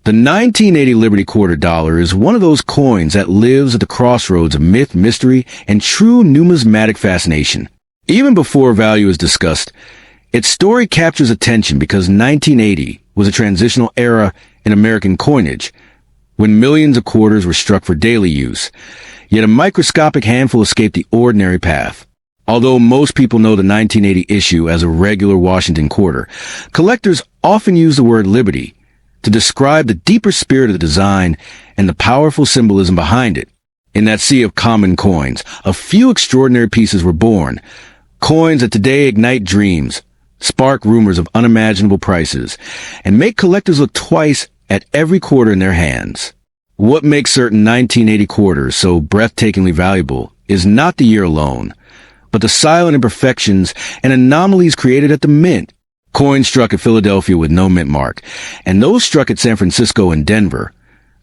The 1980 Liberty Quarter Dollar is one of those coins that lives at the crossroads of myth, mystery, and true numismatic fascination. Even before value is discussed, its story captures attention because 1980 was a transitional era in American coinage, when millions of quarters were struck for daily use, yet a microscopic handful escaped the ordinary path. Although most people know the 1980 issue as a regular Washington quarter, collectors often use the word liberty to describe the deeper spirit of the design and the powerful symbolism behind it. In that sea of common coins, a few extraordinary pieces were born. Coins that today ignite dreams, spark rumors of unimaginable prices, and make collectors look twice at every quarter in their hands. What makes certain 1980 quarters so breathtakingly valuable is not the year alone, but the silent imperfections and anomalies created at the mint. Coins struck at Philadelphia with no mint mark, and those struck at San Francisco and Denver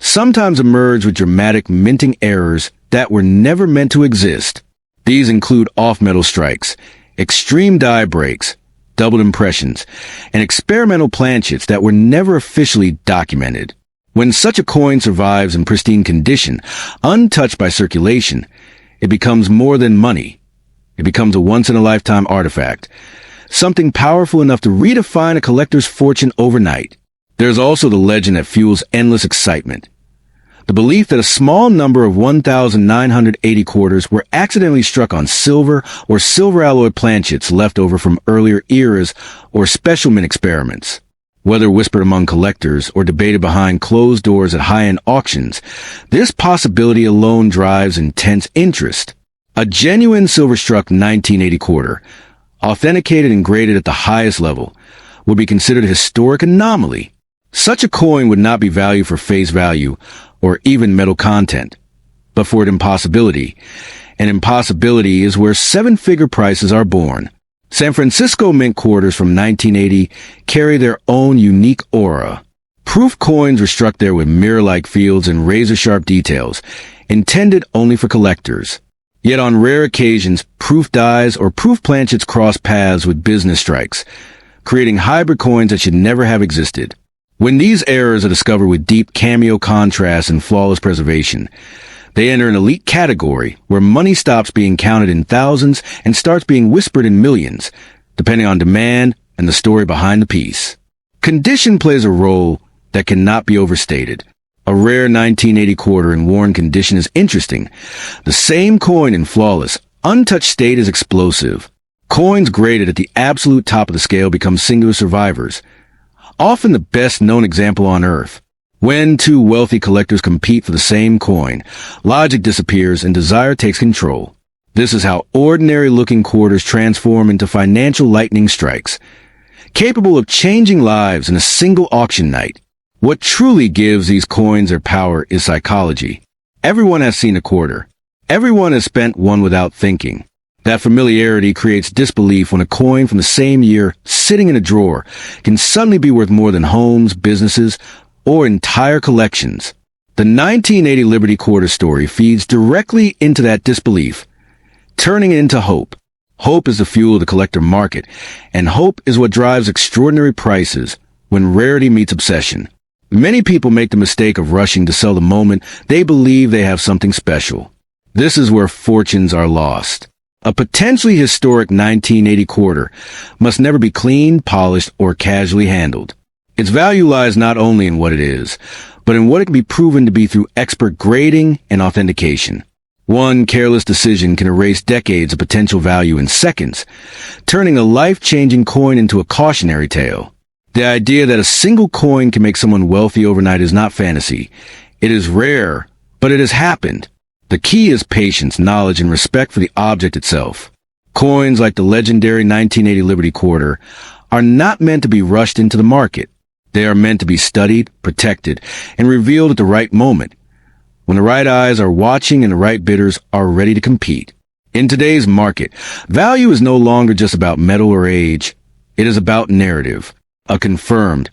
sometimes emerge with dramatic minting errors that were never meant to exist. These include off-metal strikes, extreme die breaks, doubled impressions, and experimental planchets that were never officially documented. When such a coin survives in pristine condition, untouched by circulation, it becomes more than money. It becomes a once-in-a-lifetime artifact, something powerful enough to redefine a collector's fortune overnight. There's also the legend that fuels endless excitement. The belief that a small number of 1,980 quarters were accidentally struck on silver or silver alloy planchets left over from earlier eras or special mint experiments. Whether whispered among collectors or debated behind closed doors at high-end auctions, this possibility alone drives intense interest. A genuine silver-struck 1980 quarter, authenticated and graded at the highest level, would be considered a historic anomaly. Such a coin would not be valued for face value or even metal content, but for an impossibility. An impossibility is where seven-figure prices are born. San Francisco mint quarters from 1980 carry their own unique aura. Proof coins were struck there with mirror-like fields and razor-sharp details, intended only for collectors. Yet on rare occasions, proof dies or proof planchets cross paths with business strikes, creating hybrid coins that should never have existed. When these errors are discovered with deep cameo contrast and flawless preservation, they enter an elite category where money stops being counted in thousands and starts being whispered in millions, depending on demand and the story behind the piece. Condition plays a role that cannot be overstated. A rare 1980 quarter in worn condition is interesting. The same coin in flawless, untouched state is explosive. Coins graded at the absolute top of the scale become singular survivors, often the best known example on Earth. When two wealthy collectors compete for the same coin, logic disappears and desire takes control. This is how ordinary-looking quarters transform into financial lightning strikes, capable of changing lives in a single auction night. What truly gives these coins their power is psychology. Everyone has seen a quarter. Everyone has spent one without thinking. That familiarity creates disbelief when a coin from the same year, sitting in a drawer, can suddenly be worth more than homes, businesses, or entire collections. The 1980 Liberty Quarter story feeds directly into that disbelief, turning it into hope. Hope is the fuel of the collector market, and hope is what drives extraordinary prices when rarity meets obsession. Many people make the mistake of rushing to sell the moment they believe they have something special. This is where fortunes are lost. A potentially historic 1980 quarter must never be cleaned, polished, or casually handled. Its value lies not only in what it is, but in what it can be proven to be through expert grading and authentication. One careless decision can erase decades of potential value in seconds, turning a life-changing coin into a cautionary tale. The idea that a single coin can make someone wealthy overnight is not fantasy. It is rare, but it has happened. The key is patience, knowledge, and respect for the object itself. Coins like the legendary 1980 Liberty Quarter are not meant to be rushed into the market. They are meant to be studied, protected, and revealed at the right moment, when the right eyes are watching and the right bidders are ready to compete. In today's market, value is no longer just about metal or age. It is about narrative. A confirmed,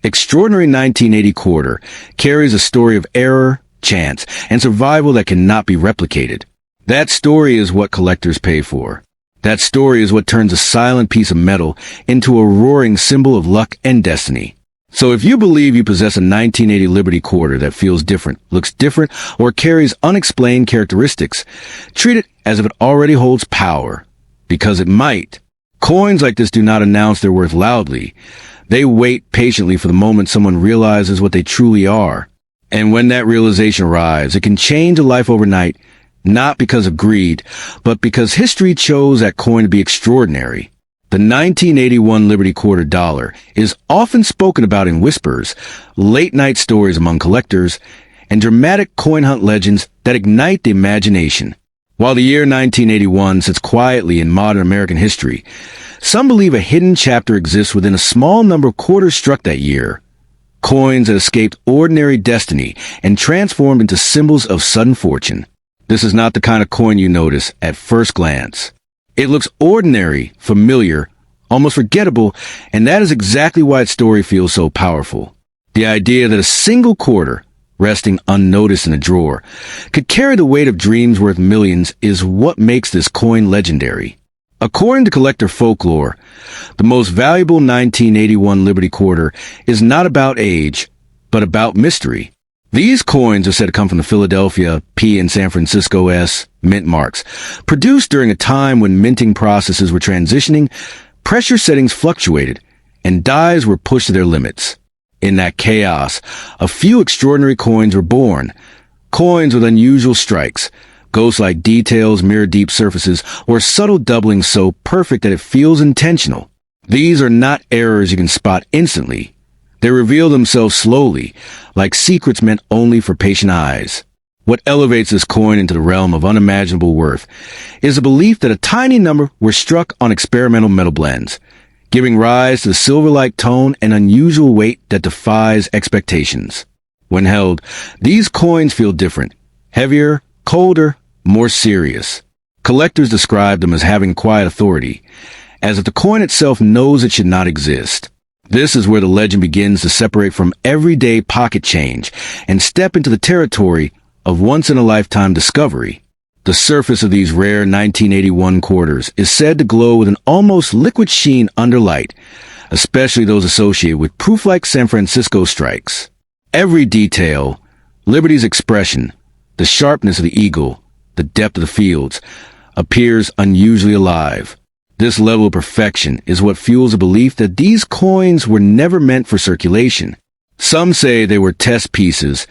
extraordinary 1980 quarter carries a story of error, chance, and survival that cannot be replicated. That story is what collectors pay for. That story is what turns a silent piece of metal into a roaring symbol of luck and destiny. So if you believe you possess a 1980 Liberty quarter that feels different, looks different, or carries unexplained characteristics, treat it as if it already holds power, because it might. Coins like this do not announce their worth loudly. They wait patiently for the moment someone realizes what they truly are. And when that realization arrives, it can change a life overnight, not because of greed, but because history chose that coin to be extraordinary. The 1981 Liberty Quarter Dollar is often spoken about in whispers, late-night stories among collectors, and dramatic coin hunt legends that ignite the imagination. While the year 1981 sits quietly in modern American history, some believe a hidden chapter exists within a small number of quarters struck that year. Coins that escaped ordinary destiny and transformed into symbols of sudden fortune. This is not the kind of coin you notice at first glance. It looks ordinary, familiar, almost forgettable, and that is exactly why its story feels so powerful. The idea that a single quarter, resting unnoticed in a drawer, could carry the weight of dreams worth millions is what makes this coin legendary. According to collector folklore, the most valuable 1981 Liberty Quarter is not about age, but about mystery. These coins are said to come from the Philadelphia P and San Francisco S mint marks, produced during a time when minting processes were transitioning, pressure settings fluctuated, and dies were pushed to their limits. In that chaos, a few extraordinary coins were born. Coins with unusual strikes, ghost-like details, mirror-deep surfaces, or subtle doubling so perfect that it feels intentional. These are not errors you can spot instantly. They reveal themselves slowly, like secrets meant only for patient eyes. What elevates this coin into the realm of unimaginable worth is the belief that a tiny number were struck on experimental metal blends, giving rise to the silver-like tone and unusual weight that defies expectations. When held, these coins feel different, heavier, colder, more serious. Collectors describe them as having quiet authority, as if the coin itself knows it should not exist. This is where the legend begins to separate from everyday pocket change and step into the territory of once-in-a-lifetime discovery. The surface of these rare 1981 quarters is said to glow with an almost liquid sheen under light, especially those associated with proof-like San Francisco strikes. Every detail, Liberty's expression, the sharpness of the eagle, the depth of the fields, appears unusually alive. This level of perfection is what fuels a belief that these coins were never meant for circulation. Some say they were test pieces.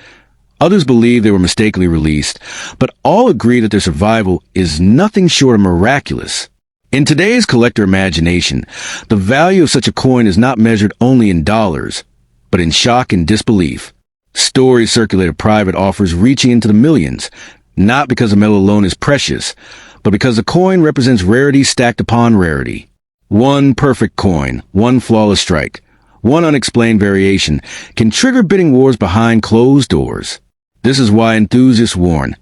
Others believe they were mistakenly released, but all agree that their survival is nothing short of miraculous. In today's collector imagination, the value of such a coin is not measured only in dollars, but in shock and disbelief. Stories circulate of private offers reaching into the millions, not because the metal alone is precious, but because the coin represents rarity stacked upon rarity. One perfect coin, one flawless strike, one unexplained variation can trigger bidding wars behind closed doors. This is why enthusiasts warn,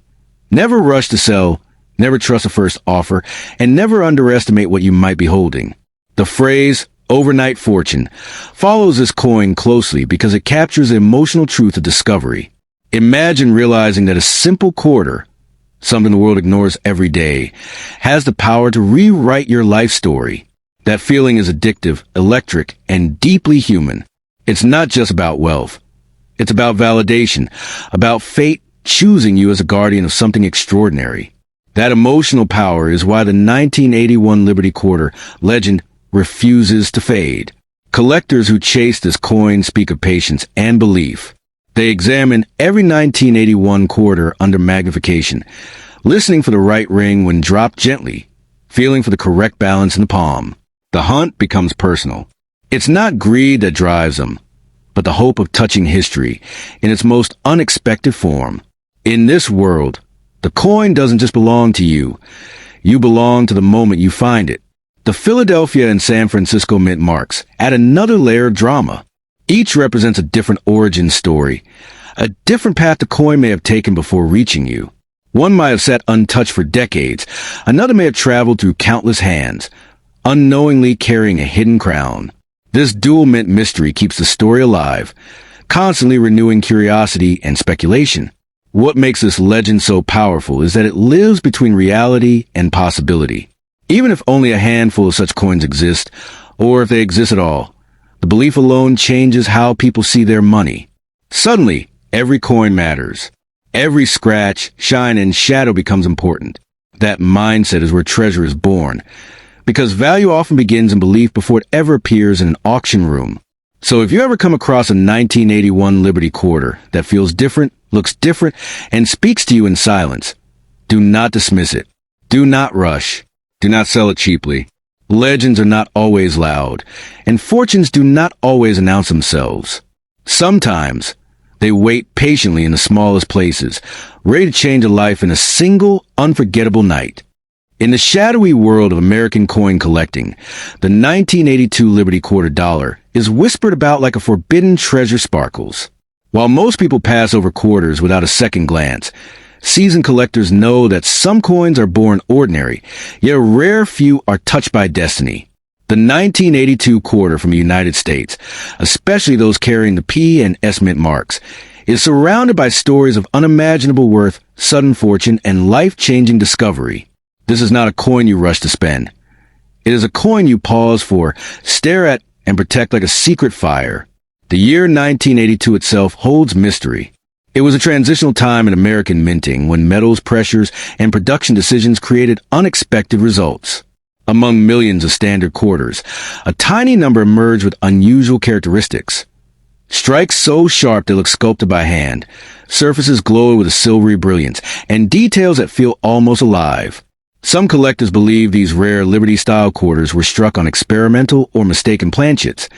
never rush to sell, never trust a first offer, and never underestimate what you might be holding. The phrase, overnight fortune, follows this coin closely because it captures the emotional truth of discovery. Imagine realizing that a simple quarter, something the world ignores every day, has the power to rewrite your life story. That feeling is addictive, electric, and deeply human. It's not just about wealth. It's about validation, about fate choosing you as a guardian of something extraordinary. That emotional power is why the 1981 Liberty Quarter legend refuses to fade. Collectors who chase this coin speak of patience and belief. They examine every 1981 quarter under magnification, listening for the right ring when dropped gently, feeling for the correct balance in the palm. The hunt becomes personal. It's not greed that drives them, but the hope of touching history in its most unexpected form. In this world, the coin doesn't just belong to you. You belong to the moment you find it. The Philadelphia and San Francisco mint marks add another layer of drama. Each represents a different origin story, a different path the coin may have taken before reaching you. One might have sat untouched for decades. Another may have traveled through countless hands, unknowingly carrying a hidden crown. This dual mint mystery keeps the story alive, constantly renewing curiosity and speculation. What makes this legend so powerful is that it lives between reality and possibility. Even if only a handful of such coins exist, or if they exist at all, The belief alone changes how people see their money. Suddenly, every coin matters. Every scratch, shine, and shadow becomes important. That mindset is where treasure is born, because value often begins in belief before it ever appears in an auction room. So if you ever come across a 1981 Liberty quarter that feels different, looks different, and speaks to you in silence, do not dismiss it. Do not rush. Do not sell it cheaply. Legends are not always loud, and fortunes do not always announce themselves. Sometimes, they wait patiently in the smallest places, ready to change a life in a single, unforgettable night. In the shadowy world of American coin collecting, the 1982 Liberty quarter dollar is whispered about like a forbidden treasure sparkles. While most people pass over quarters without a second glance, seasoned collectors know that some coins are born ordinary, yet a rare few are touched by destiny. The 1982 quarter from the United States, especially those carrying the P and S mint marks, is surrounded by stories of unimaginable worth, sudden fortune, and life-changing discovery. This is not a coin you rush to spend. It is a coin you pause for, stare at, and protect like a secret fire. The year 1982 itself holds mystery. It was a transitional time in American minting when metals, pressures, and production decisions created unexpected results. Among millions of standard quarters, a tiny number emerged with unusual characteristics. Strikes so sharp they look sculpted by hand, surfaces glowed with a silvery brilliance, and details that feel almost alive. Some collectors believe these rare Liberty-style quarters were struck on experimental or mistaken planchets,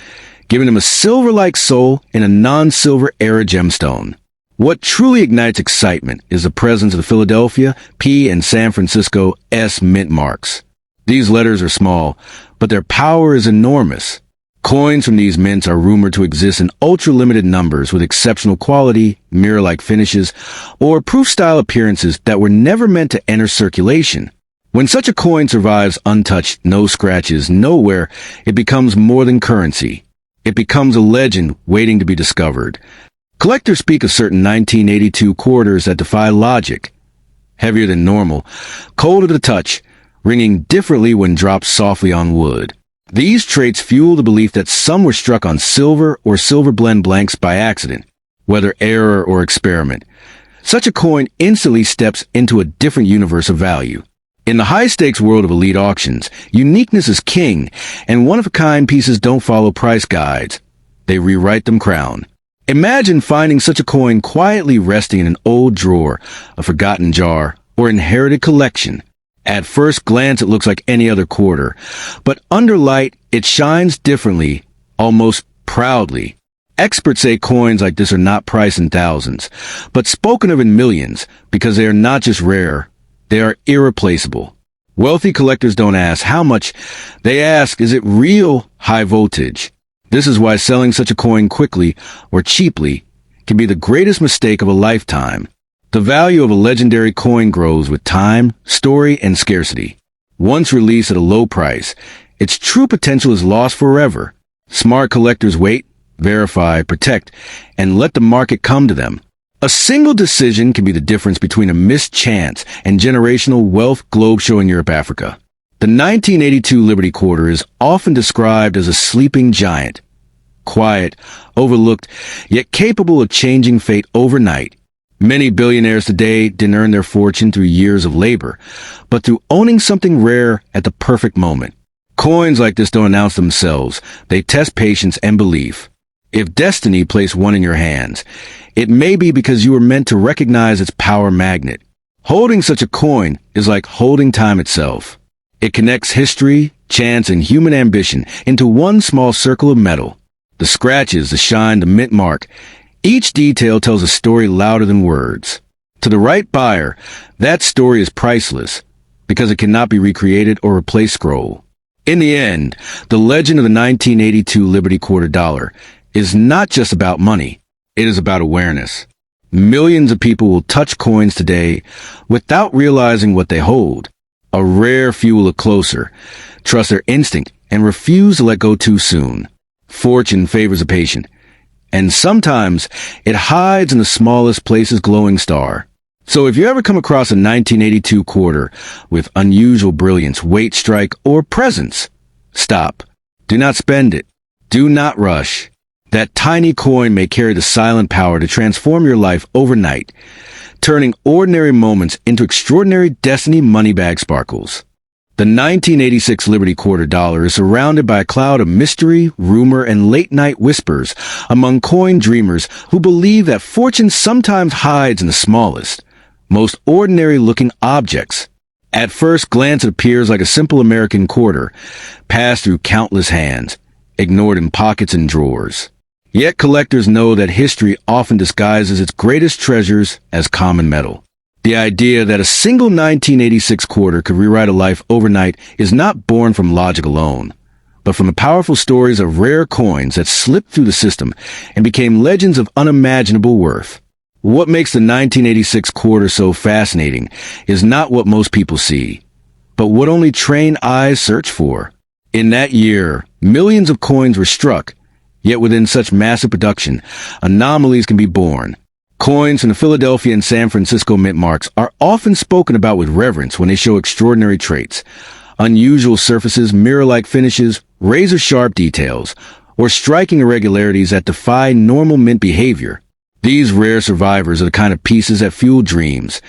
giving them a silver-like soul in a non-silver era gemstone. What truly ignites excitement is the presence of the Philadelphia, P, and San Francisco S mint marks. These letters are small, but their power is enormous. Coins from these mints are rumored to exist in ultra-limited numbers with exceptional quality, mirror-like finishes, or proof-style appearances that were never meant to enter circulation. When such a coin survives untouched, no scratches, nowhere, it becomes more than currency. It becomes a legend waiting to be discovered. Collectors speak of certain 1982 quarters that defy logic. Heavier than normal, cold to the touch, ringing differently when dropped softly on wood. These traits fuel the belief that some were struck on silver or silver blend blanks by accident, whether error or experiment. Such a coin instantly steps into a different universe of value. In the high-stakes world of elite auctions, uniqueness is king, and one-of-a-kind pieces don't follow price guides. They rewrite them crown. Imagine finding such a coin quietly resting in an old drawer, a forgotten jar, or inherited collection. At first glance, it looks like any other quarter, but under light, it shines differently, almost proudly. Experts say coins like this are not priced in thousands, but spoken of in millions, because they are not just rare, they are irreplaceable. Wealthy collectors don't ask how much, they ask, is it real high voltage? This is why selling such a coin quickly or cheaply can be the greatest mistake of a lifetime. The value of a legendary coin grows with time, story, and scarcity. Once released at a low price, its true potential is lost forever. Smart collectors wait, verify, protect, and let the market come to them. A single decision can be the difference between a missed chance and generational wealth globe showing Europe, Africa. The 1982 Liberty quarter is often described as a sleeping giant. Quiet, overlooked, yet capable of changing fate overnight. Many billionaires today didn't earn their fortune through years of labor, but through owning something rare at the perfect moment. Coins like this don't announce themselves. They test patience and belief. If destiny placed one in your hands, it may be because you were meant to recognize its power magnet. Holding such a coin is like holding time itself. It connects history, chance, and human ambition into one small circle of metal. The scratches, the shine, the mint mark, each detail tells a story louder than words. To the right buyer, that story is priceless because it cannot be recreated or replaced scroll. In the end, the legend of the 1982 Liberty quarter dollar is not just about money. It is about awareness. Millions of people will touch coins today without realizing what they hold. A rare few will look closer, trust their instinct, and refuse to let go too soon. Fortune favors the patient, and sometimes it hides in the smallest place's glowing star. So if you ever come across a 1982 quarter with unusual brilliance, weight, strike, or presence, stop. Do not spend it. Do not rush. That tiny coin may carry the silent power to transform your life overnight, turning ordinary moments into extraordinary destiny moneybag sparkles. The 1986 Liberty Quarter Dollar is surrounded by a cloud of mystery, rumor, and late-night whispers among coin dreamers who believe that fortune sometimes hides in the smallest, most ordinary-looking objects. At first glance, it appears like a simple American quarter, passed through countless hands, ignored in pockets and drawers. Yet collectors know that history often disguises its greatest treasures as common metal. The idea that a single 1986 quarter could rewrite a life overnight is not born from logic alone, but from the powerful stories of rare coins that slipped through the system and became legends of unimaginable worth. What makes the 1986 quarter so fascinating is not what most people see, but what only trained eyes search for. In that year, millions of coins were struck, yet within such massive production, anomalies can be born. Coins from the Philadelphia and San Francisco mint marks are often spoken about with reverence when they show extraordinary traits, unusual surfaces, mirror-like finishes, razor-sharp details, or striking irregularities that defy normal mint behavior. These rare survivors are the kind of pieces that fuel dreams,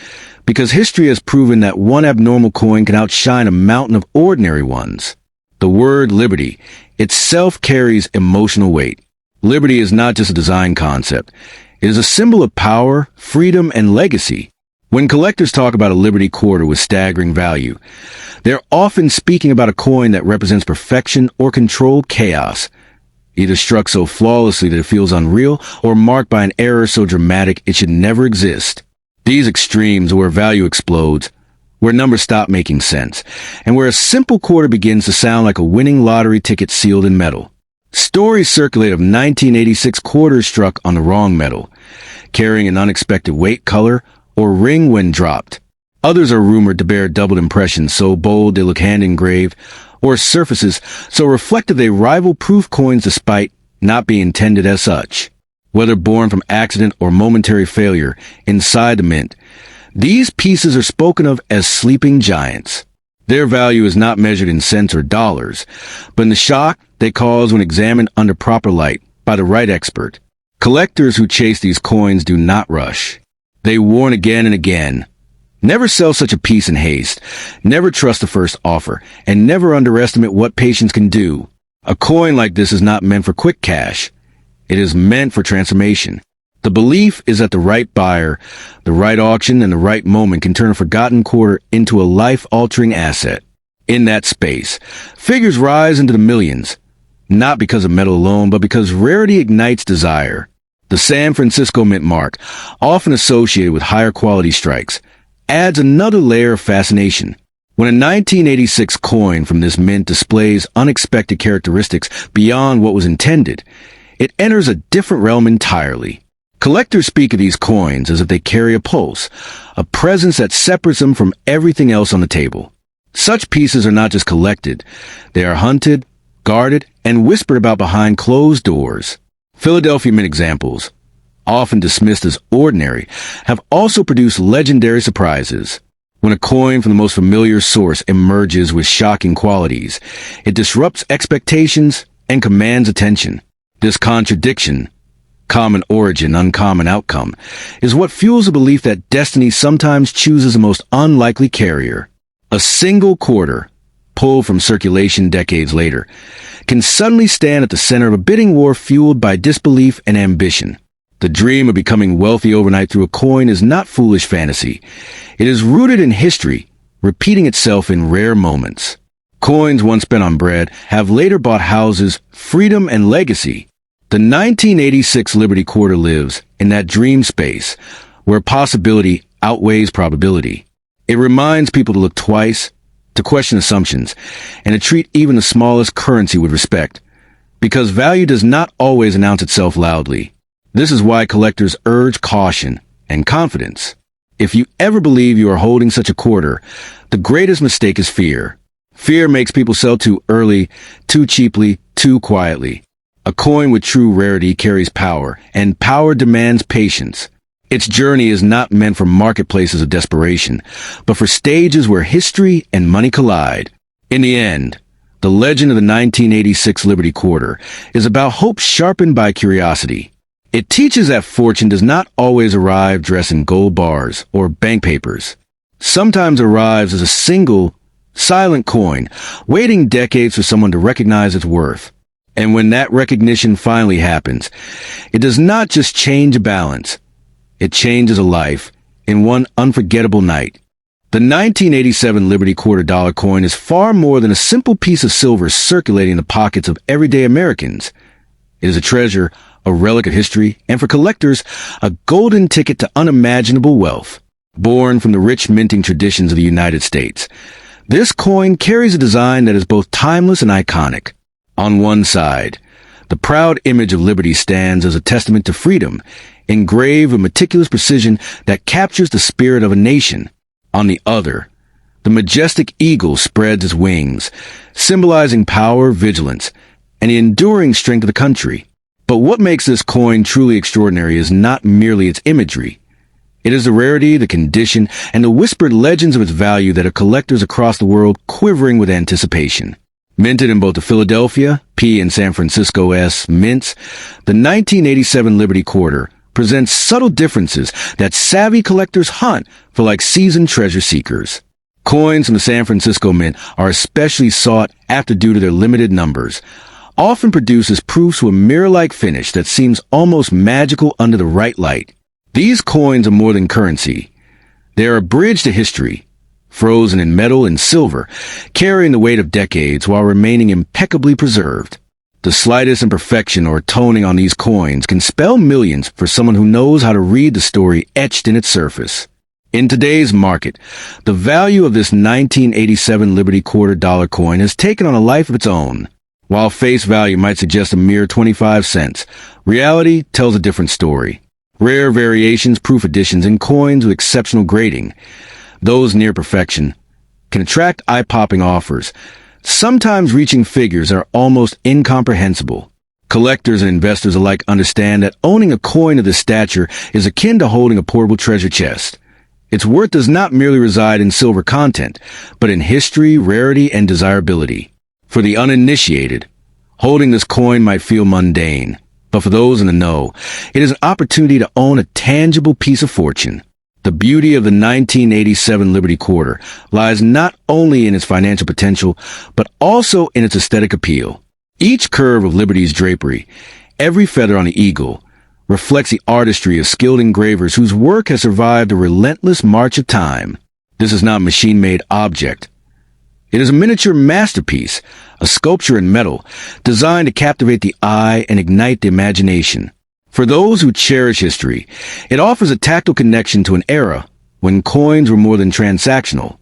because history has proven that one abnormal coin can outshine a mountain of ordinary ones. The word liberty itself carries emotional weight. Liberty is not just a design concept. It is a symbol of power, freedom, and legacy. When collectors talk about a Liberty quarter with staggering value, they're often speaking about a coin that represents perfection or controlled chaos, either struck so flawlessly that it feels unreal or marked by an error so dramatic it should never exist. These extremes are where value explodes, where numbers stop making sense, and where a simple quarter begins to sound like a winning lottery ticket sealed in metal. Stories circulate of 1986 quarters struck on the wrong metal, carrying an unexpected weight, color, or ring when dropped. Others are rumored to bear doubled impressions so bold they look hand-engraved, or surfaces so reflective they rival proof coins despite not being intended as such. Whether born from accident or momentary failure inside the mint, these pieces are spoken of as sleeping giants. Their value is not measured in cents or dollars, but in the shock they cause when examined under proper light by the right expert. Collectors who chase these coins do not rush. They warn again and again. Never sell such a piece in haste. Never trust the first offer, and never underestimate what patience can do. A coin like this is not meant for quick cash. It is meant for transformation. The belief is that the right buyer, the right auction, and the right moment can turn a forgotten quarter into a life-altering asset. In that space, figures rise into the millions, not because of metal alone, but because rarity ignites desire. The San Francisco mint mark, often associated with higher quality strikes, adds another layer of fascination. When a 1986 coin from this mint displays unexpected characteristics beyond what was intended, it enters a different realm entirely. Collectors speak of these coins as if they carry a pulse, a presence that separates them from everything else on the table. Such pieces are not just collected, they are hunted, guarded, and whispered about behind closed doors. Philadelphia mint examples, often dismissed as ordinary, have also produced legendary surprises. When a coin from the most familiar source emerges with shocking qualities, it disrupts expectations and commands attention. This contradiction, common origin, uncommon outcome, is what fuels the belief that destiny sometimes chooses the most unlikely carrier. A single quarter, pulled from circulation decades later, can suddenly stand at the center of a bidding war fueled by disbelief and ambition. The dream of becoming wealthy overnight through a coin is not foolish fantasy. It is rooted in history, repeating itself in rare moments. Coins once spent on bread have later bought houses, freedom, and legacy. The 1986 Liberty Quarter lives in that dream space where possibility outweighs probability. It reminds people to look twice, to question assumptions, and to treat even the smallest currency with respect, because value does not always announce itself loudly. This is why collectors urge caution and confidence. If you ever believe you are holding such a quarter, the greatest mistake is fear. Fear makes people sell too early, too cheaply, too quietly. A coin with true rarity carries power, and power demands patience. Its journey is not meant for marketplaces of desperation, but for stages where history and money collide. In the end, The legend of the 1986 Liberty Quarter is about hope sharpened by curiosity. It teaches that fortune does not always arrive dressed in gold bars or bank papers. Sometimes arrives as a single, silent coin, waiting decades for someone to recognize its worth. And when that recognition finally happens, it does not just change a balance. It changes a life in one unforgettable night. The 1987 Liberty Quarter Dollar coin is far more than a simple piece of silver circulating in the pockets of everyday Americans. It is a treasure, a relic of history, and for collectors, a golden ticket to unimaginable wealth. Born from the rich minting traditions of the United States, this coin carries a design that is both timeless and iconic. On one side, the proud image of liberty stands as a testament to freedom, engraved with meticulous precision that captures the spirit of a nation. On the other, the majestic eagle spreads its wings, symbolizing power, vigilance, and the enduring strength of the country. But what makes this coin truly extraordinary is not merely its imagery. It is the rarity, the condition, and the whispered legends of its value that have collectors across the world quivering with anticipation. Minted in both the Philadelphia, P, and San Francisco S mints, the 1987 Liberty Quarter presents subtle differences that savvy collectors hunt for like seasoned treasure seekers. Coins from the San Francisco Mint are especially sought after due to their limited numbers, often produced as proofs with a mirror-like finish that seems almost magical under the right light. These coins are more than currency. They are a bridge to history, frozen in metal and silver, carrying the weight of decades while remaining impeccably preserved. The slightest imperfection or toning on these coins can spell millions for someone who knows how to read the story etched in its surface. In today's market, the value of this 1987 Liberty Quarter Dollar coin has taken on a life of its own. While face value might suggest a mere 25 cents, reality tells a different story. Rare variations, proof editions, and coins with exceptional grading, those near perfection, can attract eye-popping offers, sometimes reaching figures that are almost incomprehensible. Collectors and investors alike understand that owning a coin of this stature is akin to holding a portable treasure chest. Its worth does not merely reside in silver content, but in history, rarity, and desirability. For the uninitiated, holding this coin might feel mundane, but for those in the know, it is an opportunity to own a tangible piece of fortune. The beauty of the 1987 Liberty Quarter lies not only in its financial potential, but also in its aesthetic appeal. Each curve of Liberty's drapery, every feather on the eagle, reflects the artistry of skilled engravers whose work has survived a relentless march of time. This is not a machine-made object. It is a miniature masterpiece, a sculpture in metal, designed to captivate the eye and ignite the imagination. For those who cherish history, it offers a tactile connection to an era when coins were more than transactional.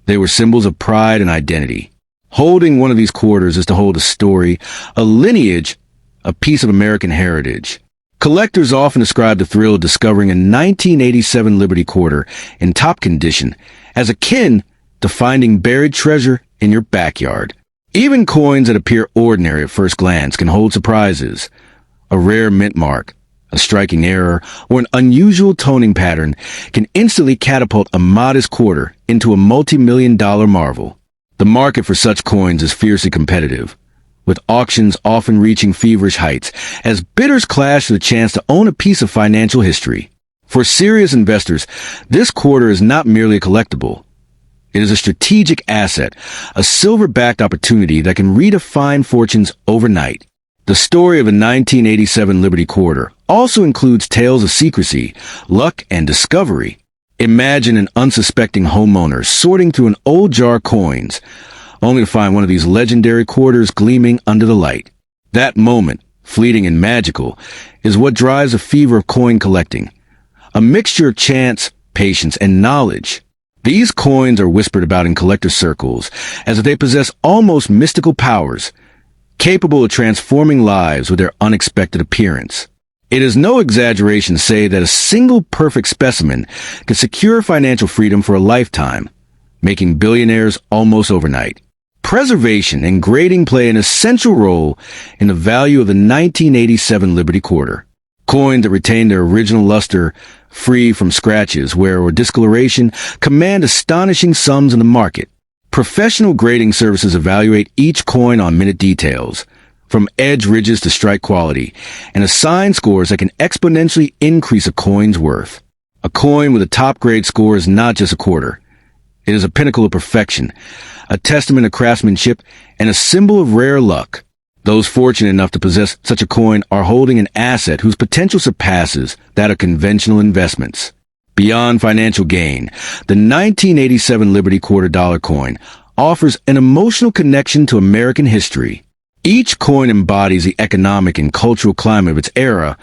They were symbols of pride and identity. Holding one of these quarters is to hold a story, a lineage, a piece of American heritage. Collectors often describe the thrill of discovering a 1987 Liberty Quarter in top condition as akin to finding buried treasure in your backyard. Even coins that appear ordinary at first glance can hold surprises. A rare mint mark, a striking error, or an unusual toning pattern can instantly catapult a modest quarter into a multi-million-dollar marvel. The market for such coins is fiercely competitive, with auctions often reaching feverish heights as bidders clash for the chance to own a piece of financial history. For serious investors, this quarter is not merely a collectible. It is a strategic asset, a silver-backed opportunity that can redefine fortunes overnight. The story of the 1987 Liberty Quarter also includes tales of secrecy, luck, and discovery. Imagine an unsuspecting homeowner sorting through an old jar of coins, only to find one of these legendary quarters gleaming under the light. That moment, fleeting and magical, is what drives a fever of coin collecting, a mixture of chance, patience, and knowledge. These coins are whispered about in collector circles as if they possess almost mystical powers, capable of transforming lives with their unexpected appearance. It is no exaggeration to say that a single perfect specimen can secure financial freedom for a lifetime, making billionaires almost overnight. Preservation and grading play an essential role in the value of the 1987 Liberty Quarter. Coins that retain their original luster, free from scratches, wear, or discoloration, command astonishing sums in the market. Professional grading services evaluate each coin on minute details, from edge ridges to strike quality, and assign scores that can exponentially increase a coin's worth. A coin with a top grade score is not just a quarter. It is a pinnacle of perfection, a testament to craftsmanship, and a symbol of rare luck. Those fortunate enough to possess such a coin are holding an asset whose potential surpasses that of conventional investments. Beyond financial gain, the 1987 Liberty Quarter Dollar coin offers an emotional connection to American history. Each coin embodies the economic and cultural climate of its era,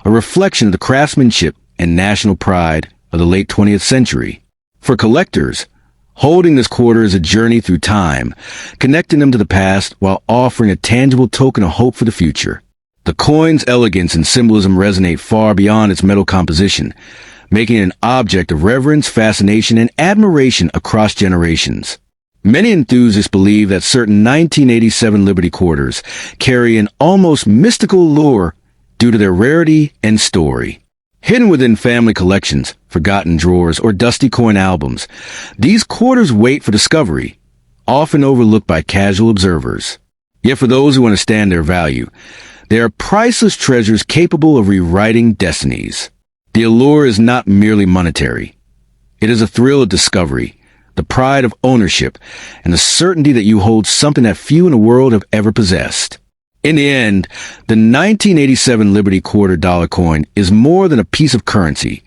a reflection of the craftsmanship and national pride of the late 20th century. For collectors, holding this quarter is a journey through time, connecting them to the past while offering a tangible token of hope for the future. The coin's elegance and symbolism resonate far beyond its metal composition, making it an object of reverence, fascination, and admiration across generations. Many enthusiasts believe that certain 1987 Liberty quarters carry an almost mystical allure due to their rarity and story. Hidden within family collections, forgotten drawers, or dusty coin albums, these quarters wait for discovery, often overlooked by casual observers. Yet for those who understand their value, they are priceless treasures capable of rewriting destinies. The allure is not merely monetary. It is a thrill of discovery, the pride of ownership, and the certainty that you hold something that few in the world have ever possessed. In the end, the 1987 Liberty Quarter Dollar coin is more than a piece of currency.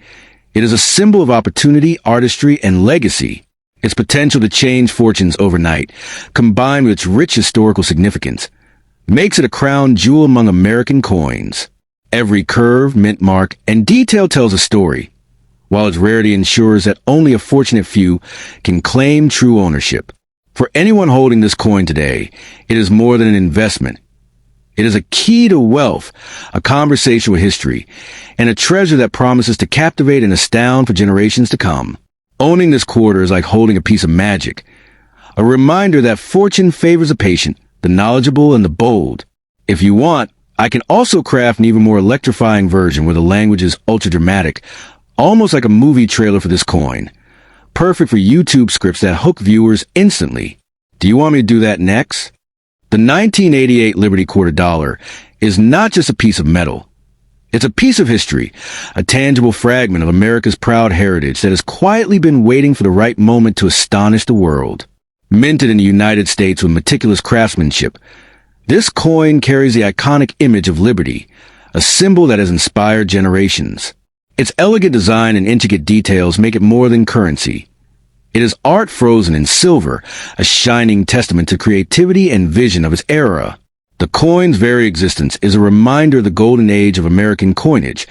It is a symbol of opportunity, artistry, and legacy. Its potential to change fortunes overnight, combined with its rich historical significance, makes it a crown jewel among American coins. Every curve, mint mark, and detail tells a story, while its rarity ensures that only a fortunate few can claim true ownership. For anyone holding this coin today, it is more than an investment. It is a key to wealth, a conversation with history, and a treasure that promises to captivate and astound for generations to come. Owning this quarter is like holding a piece of magic, a reminder that fortune favors the patient, the knowledgeable, and the bold. If you want, I can also craft an even more electrifying version where the language is ultra-dramatic, almost like a movie trailer for this coin. Perfect for YouTube scripts that hook viewers instantly. Do you want me to do that next? The 1988 Liberty Quarter Dollar is not just a piece of metal. It's a piece of history, a tangible fragment of America's proud heritage that has quietly been waiting for the right moment to astonish the world. Minted in the United States with meticulous craftsmanship, this coin carries the iconic image of liberty, a symbol that has inspired generations. Its elegant design and intricate details make it more than currency. It is art frozen in silver, a shining testament to creativity and vision of its era. The coin's very existence is a reminder of the golden age of American coinage,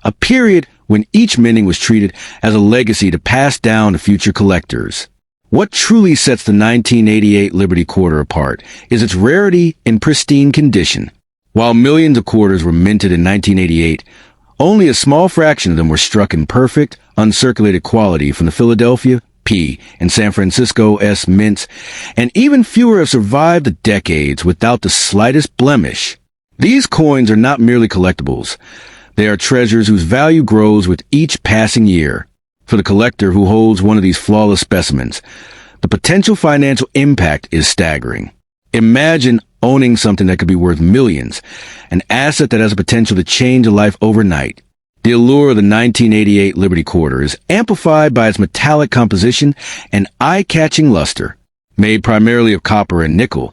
a period when each minting was treated as a legacy to pass down to future collectors. What truly sets the 1988 Liberty Quarter apart is its rarity in pristine condition. While millions of quarters were minted in 1988, only a small fraction of them were struck in perfect, uncirculated quality from the Philadelphia P and San Francisco S mints, and even fewer have survived the decades without the slightest blemish. These coins are not merely collectibles. They are treasures whose value grows with each passing year. For the collector who holds one of these flawless specimens, the potential financial impact is staggering. Imagine owning something that could be worth millions, an asset that has the potential to change a life overnight. The allure of the 1988 Liberty Quarter is amplified by its metallic composition and eye-catching luster. Made primarily of copper and nickel,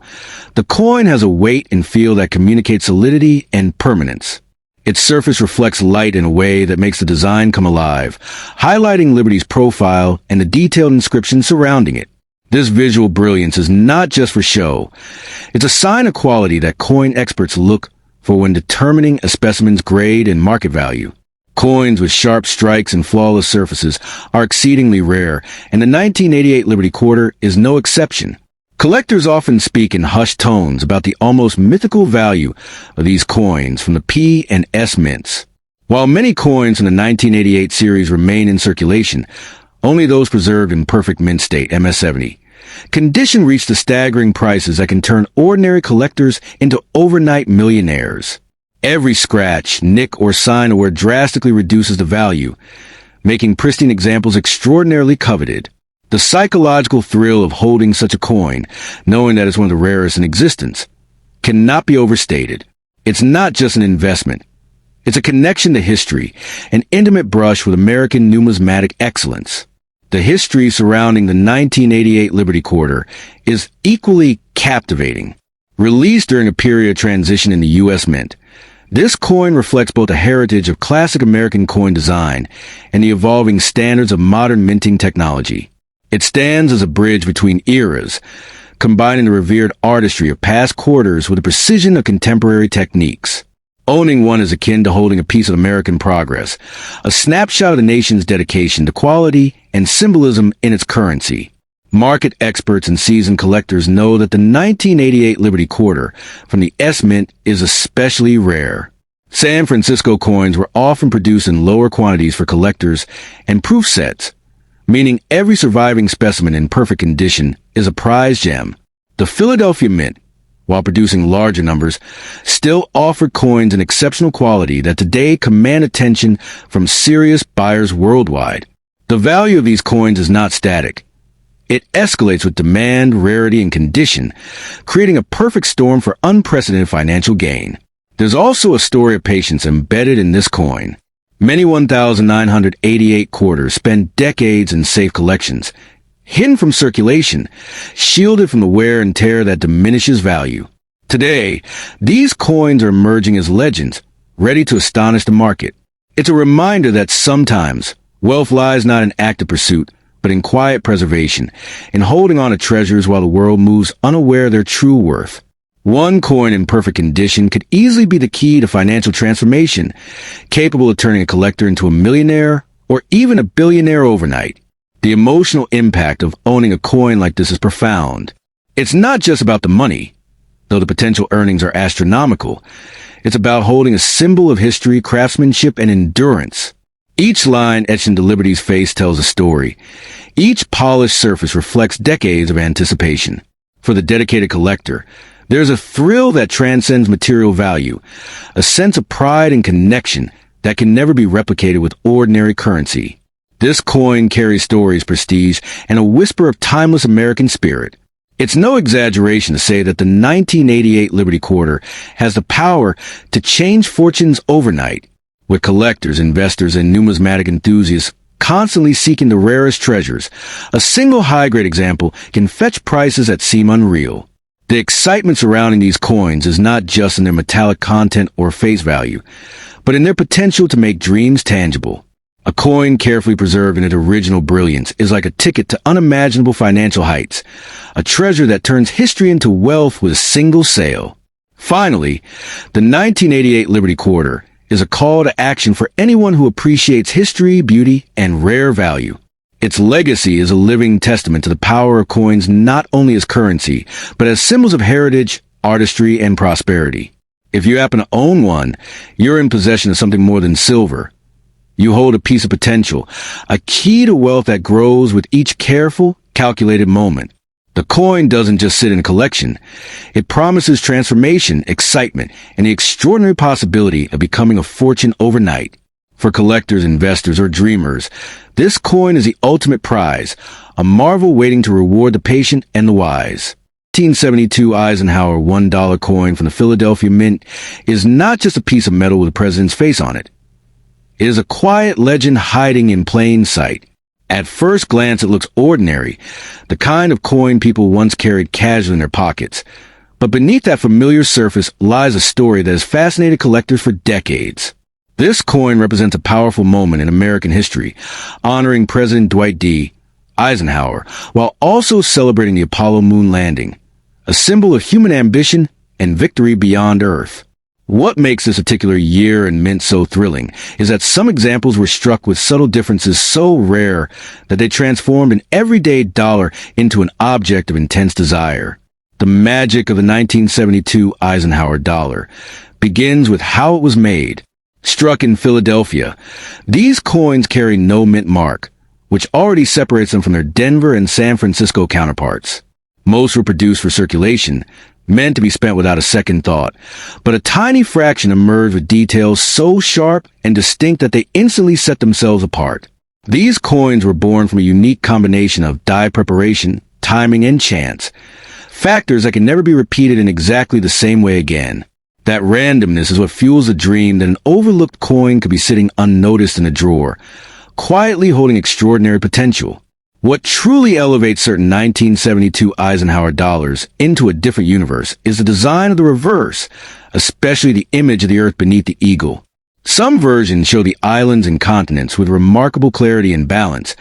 the coin has a weight and feel that communicates solidity and permanence. Its surface reflects light in a way that makes the design come alive, highlighting Liberty's profile and the detailed inscription surrounding it. This visual brilliance is not just for show. It's a sign of quality that coin experts look for when determining a specimen's grade and market value. Coins with sharp strikes and flawless surfaces are exceedingly rare, and the 1988 Liberty Quarter is no exception. Collectors often speak in hushed tones about the almost mythical value of these coins from the P and S mints. While many coins from the 1988 series remain in circulation, only those preserved in perfect mint state, MS-70, condition reach the staggering prices that can turn ordinary collectors into overnight millionaires. Every scratch, nick, or sign of wear drastically reduces the value, making pristine examples extraordinarily coveted. The psychological thrill of holding such a coin, knowing that it's one of the rarest in existence, cannot be overstated. It's not just an investment. It's a connection to history, an intimate brush with American numismatic excellence. The history surrounding the 1988 Liberty Quarter is equally captivating. Released during a period of transition in the U.S. Mint, this coin reflects both the heritage of classic American coin design and the evolving standards of modern minting technology. It stands as a bridge between eras, combining the revered artistry of past quarters with the precision of contemporary techniques. Owning one is akin to holding a piece of American progress, a snapshot of the nation's dedication to quality and symbolism in its currency. Market experts and seasoned collectors know that the 1988 Liberty Quarter from the S-Mint is especially rare. San Francisco coins were often produced in lower quantities for collectors and proof sets, meaning every surviving specimen in perfect condition is a prized gem. The Philadelphia Mint, while producing larger numbers, still offered coins in exceptional quality that today command attention from serious buyers worldwide. The value of these coins is not static. It escalates with demand, rarity, and condition, creating a perfect storm for unprecedented financial gain. There's also a story of patience embedded in this coin. Many 1,988 quarters spend decades in safe collections, hidden from circulation, shielded from the wear and tear that diminishes value. Today, these coins are emerging as legends, ready to astonish the market. It's a reminder that sometimes wealth lies not in active pursuit, but in quiet preservation, in holding on to treasures while the world moves unaware of their true worth. One coin in perfect condition could easily be the key to financial transformation, capable of turning a collector into a millionaire or even a billionaire overnight. The emotional impact of owning a coin like this is profound. It's not just about the money, though the potential earnings are astronomical. It's about holding a symbol of history, craftsmanship, and endurance. Each line etched into Liberty's face tells a story. Each polished surface reflects decades of anticipation. For the dedicated collector, there's a thrill that transcends material value, a sense of pride and connection that can never be replicated with ordinary currency. This coin carries stories, prestige, and a whisper of timeless American spirit. It's no exaggeration to say that the 1988 Liberty Quarter has the power to change fortunes overnight, with collectors, investors, and numismatic enthusiasts constantly seeking the rarest treasures. A single high-grade example can fetch prices that seem unreal. The excitement surrounding these coins is not just in their metallic content or face value, but in their potential to make dreams tangible. A coin carefully preserved in its original brilliance is like a ticket to unimaginable financial heights, a treasure that turns history into wealth with a single sale. Finally, the 1988 Liberty Quarter is a call to action for anyone who appreciates history, beauty, and rare value. Its legacy is a living testament to the power of coins not only as currency, but as symbols of heritage, artistry, and prosperity. If you happen to own one, you're in possession of something more than silver. You hold a piece of potential, a key to wealth that grows with each careful, calculated moment. The coin doesn't just sit in a collection. It promises transformation, excitement, and the extraordinary possibility of becoming a fortune overnight. For collectors, investors, or dreamers, this coin is the ultimate prize, a marvel waiting to reward the patient and the wise. 1972 Eisenhower $1 coin from the Philadelphia Mint is not just a piece of metal with the president's face on it. It is a quiet legend hiding in plain sight. At first glance, it looks ordinary, the kind of coin people once carried casually in their pockets. But beneath that familiar surface lies a story that has fascinated collectors for decades. This coin represents a powerful moment in American history, honoring President Dwight D. Eisenhower, while also celebrating the Apollo moon landing, a symbol of human ambition and victory beyond Earth. What makes this particular year and mint so thrilling is that some examples were struck with subtle differences so rare that they transformed an everyday dollar into an object of intense desire. The magic of the 1972 Eisenhower Dollar begins with how it was made. Struck in Philadelphia, these coins carry no mint mark, which already separates them from their Denver and San Francisco counterparts. Most were produced for circulation, meant to be spent without a second thought, but a tiny fraction emerged with details so sharp and distinct that they instantly set themselves apart. These coins were born from a unique combination of die preparation, timing, and chance. Factors that can never be repeated in exactly the same way again. That randomness is what fuels the dream that an overlooked coin could be sitting unnoticed in a drawer, quietly holding extraordinary potential. What truly elevates certain 1972 Eisenhower dollars into a different universe is the design of the reverse, especially the image of the Earth beneath the eagle. Some versions show the islands and continents with remarkable clarity and balance,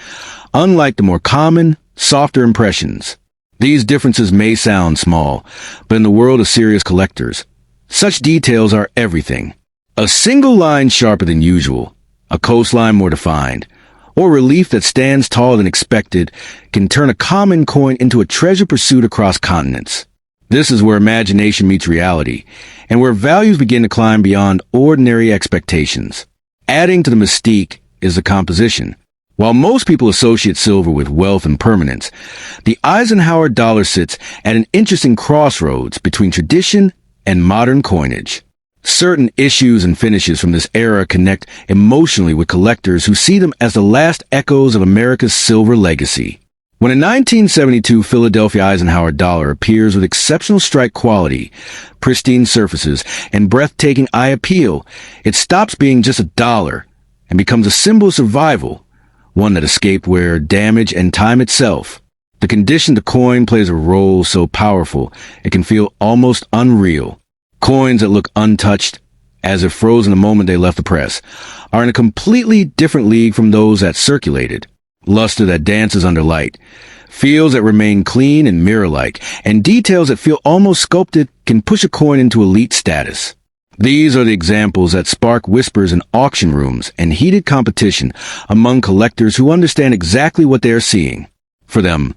unlike the more common, softer impressions. These differences may sound small, but in the world of serious collectors, such details are everything. A single line sharper than usual, a coastline more defined, or relief that stands taller than expected can turn a common coin into a treasure pursuit across continents. This is where imagination meets reality, and where values begin to climb beyond ordinary expectations. Adding to the mystique is the composition. While most people associate silver with wealth and permanence, the Eisenhower dollar sits at an interesting crossroads between tradition and modern coinage. Certain issues and finishes from this era connect emotionally with collectors who see them as the last echoes of America's silver legacy. When a 1972 Philadelphia Eisenhower dollar appears with exceptional strike quality, pristine surfaces, and breathtaking eye appeal, it stops being just a dollar and becomes a symbol of survival, one that escaped wear, damage, and time itself. The condition the coin plays a role so powerful it can feel almost unreal. Coins that look untouched, as if frozen the moment they left the press, are in a completely different league from those that circulated. Luster that dances under light, feels that remain clean and mirror-like, and details that feel almost sculpted can push a coin into elite status. These are the examples that spark whispers in auction rooms and heated competition among collectors who understand exactly what they are seeing. For them,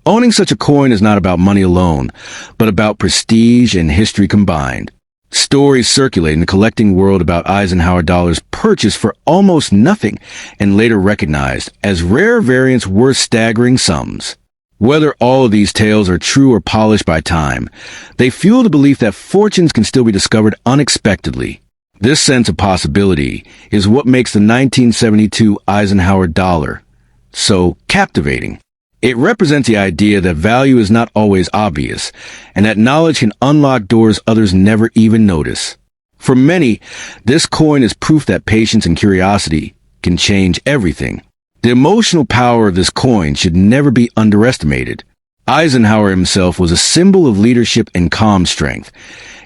owning such a coin is not about money alone, but about prestige and history combined. Stories circulate in the collecting world about Eisenhower dollars purchased for almost nothing and later recognized as rare variants worth staggering sums. Whether all of these tales are true or polished by time, they fuel the belief that fortunes can still be discovered unexpectedly. This sense of possibility is what makes the 1972 Eisenhower dollar so captivating. It represents the idea that value is not always obvious, and that knowledge can unlock doors others never even notice. For many, this coin is proof that patience and curiosity can change everything. The emotional power of this coin should never be underestimated. Eisenhower himself was a symbol of leadership and calm strength,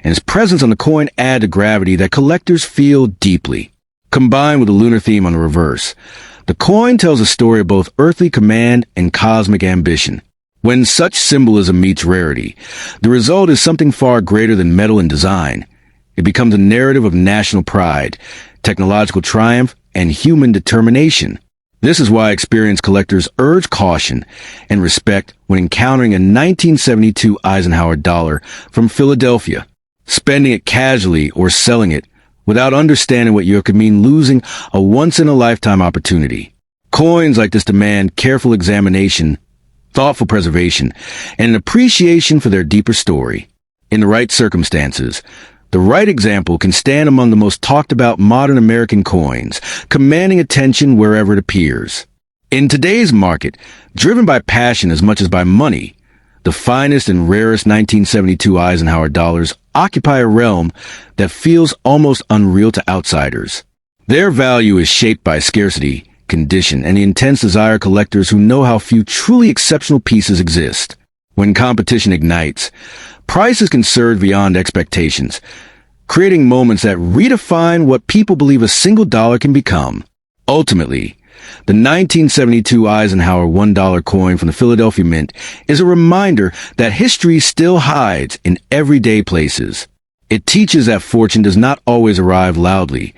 and his presence on the coin added a gravity that collectors feel deeply. Combined with the lunar theme on the reverse, the coin tells a story of both earthly command and cosmic ambition. When such symbolism meets rarity, the result is something far greater than metal and design. It becomes a narrative of national pride, technological triumph, and human determination. This is why experienced collectors urge caution and respect when encountering a 1972 Eisenhower dollar from Philadelphia. Spending it casually or selling it without understanding what you could mean losing a once-in-a-lifetime opportunity. Coins like this demand careful examination, thoughtful preservation, and an appreciation for their deeper story. In the right circumstances, the right example can stand among the most talked-about modern American coins, commanding attention wherever it appears. In today's market, driven by passion as much as by money, the finest and rarest 1972 Eisenhower dollars occupy a realm that feels almost unreal to outsiders. Their value is shaped by scarcity, condition, and the intense desire of collectors who know how few truly exceptional pieces exist. When competition ignites, prices can surge beyond expectations, creating moments that redefine what people believe a single dollar can become. Ultimately, the 1972 Eisenhower $1 coin from the Philadelphia Mint is a reminder that history still hides in everyday places. It teaches that fortune does not always arrive loudly.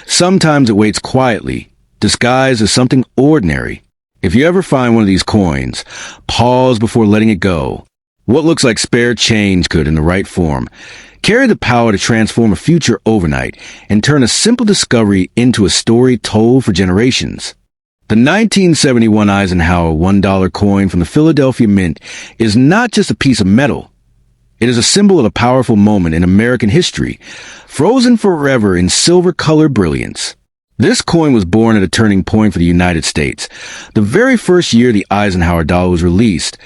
Sometimes it waits quietly, disguised as something ordinary. If you ever find one of these coins, pause before letting it go. What looks like spare change could, in the right form, carry the power to transform a future overnight and turn a simple discovery into a story told for generations. The 1971 Eisenhower $1 coin from the Philadelphia Mint is not just a piece of metal. It is a symbol of a powerful moment in American history, frozen forever in silver-colored brilliance. This coin was born at a turning point for the United States. The very first year the Eisenhower Dollar was released,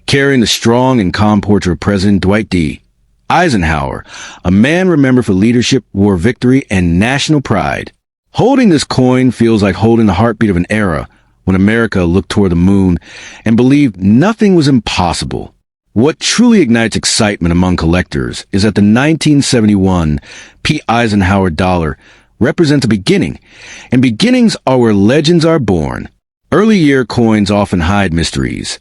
carrying the strong and calm portrait of President Dwight D. Eisenhower, a man remembered for leadership, war victory, and national pride. Holding this coin feels like holding the heartbeat of an era when America looked toward the moon and believed nothing was impossible. What truly ignites excitement among collectors is that the 1971 P. Eisenhower Dollar represents a beginning, and beginnings are where legends are born. Early year coins often hide mysteries.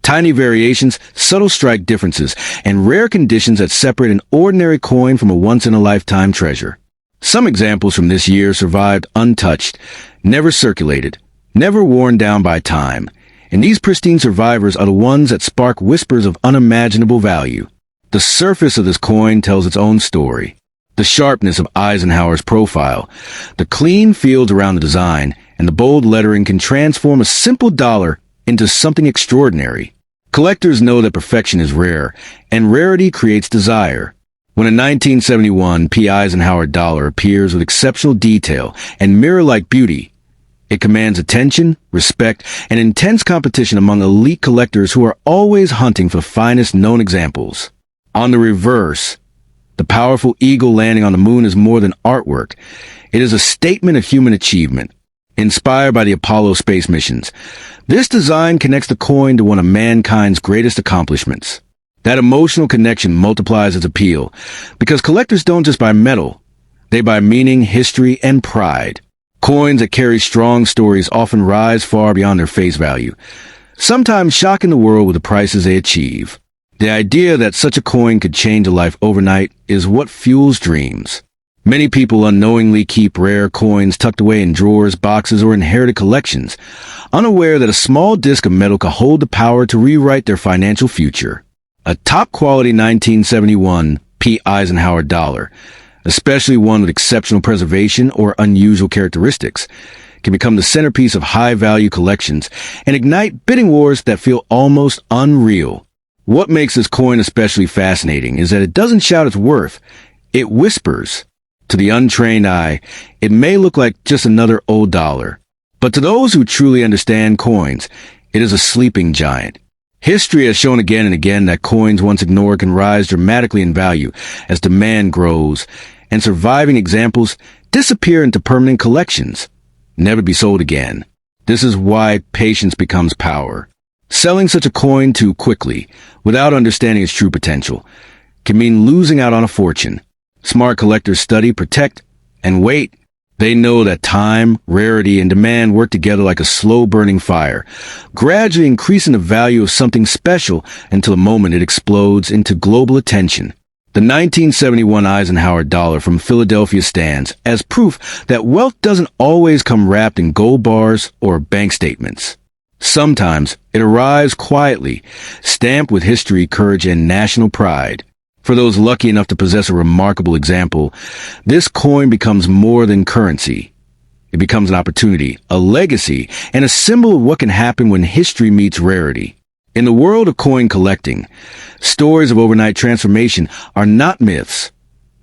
Tiny variations, subtle strike differences, and rare conditions that separate an ordinary coin from a once-in-a-lifetime treasure. Some examples from this year survived untouched, never circulated, never worn down by time, and these pristine survivors are the ones that spark whispers of unimaginable value. The surface of this coin tells its own story. The sharpness of Eisenhower's profile, the clean fields around the design, and the bold lettering can transform a simple dollar into something extraordinary. Collectors know that perfection is rare, and rarity creates desire. When a 1971 P. Eisenhower Dollar appears with exceptional detail and mirror-like beauty, it commands attention, respect, and intense competition among elite collectors who are always hunting for the finest known examples. On the reverse, the powerful eagle landing on the moon is more than artwork. It is a statement of human achievement. Inspired by the Apollo space missions, this design connects the coin to one of mankind's greatest accomplishments. That emotional connection multiplies its appeal, because collectors don't just buy metal, they buy meaning, history, and pride. Coins that carry strong stories often rise far beyond their face value, sometimes shocking the world with the prices they achieve. The idea that such a coin could change a life overnight is what fuels dreams. Many people unknowingly keep rare coins tucked away in drawers, boxes, or inherited collections, unaware that a small disc of metal could hold the power to rewrite their financial future. A top-quality 1971 P. Eisenhower Dollar, especially one with exceptional preservation or unusual characteristics, can become the centerpiece of high-value collections and ignite bidding wars that feel almost unreal. What makes this coin especially fascinating is that it doesn't shout its worth, it whispers. To the untrained eye, it may look like just another old dollar. But to those who truly understand coins, it is a sleeping giant. History has shown again and again that coins once ignored can rise dramatically in value as demand grows, and surviving examples disappear into permanent collections, never to be sold again. This is why patience becomes power. Selling such a coin too quickly, without understanding its true potential, can mean losing out on a fortune. Smart collectors study, protect, and wait. They know that time, rarity, and demand work together like a slow-burning fire, gradually increasing the value of something special until the moment it explodes into global attention. The 1971 Eisenhower Dollar from Philadelphia stands as proof that wealth doesn't always come wrapped in gold bars or bank statements. Sometimes it arrives quietly, stamped with history, courage, and national pride. For those lucky enough to possess a remarkable example, this coin becomes more than currency. It becomes an opportunity, a legacy, and a symbol of what can happen when history meets rarity. In the world of coin collecting, stories of overnight transformation are not myths.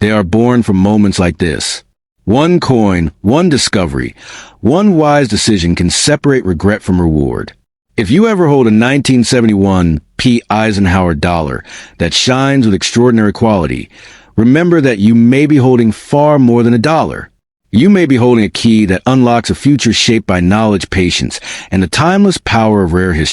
They are born from moments like this. One coin, one discovery, one wise decision can separate regret from reward. If you ever hold a 1971 P. Eisenhower Dollar that shines with extraordinary quality, remember that you may be holding far more than a dollar. You may be holding a key that unlocks a future shaped by knowledge, patience, and the timeless power of rare history.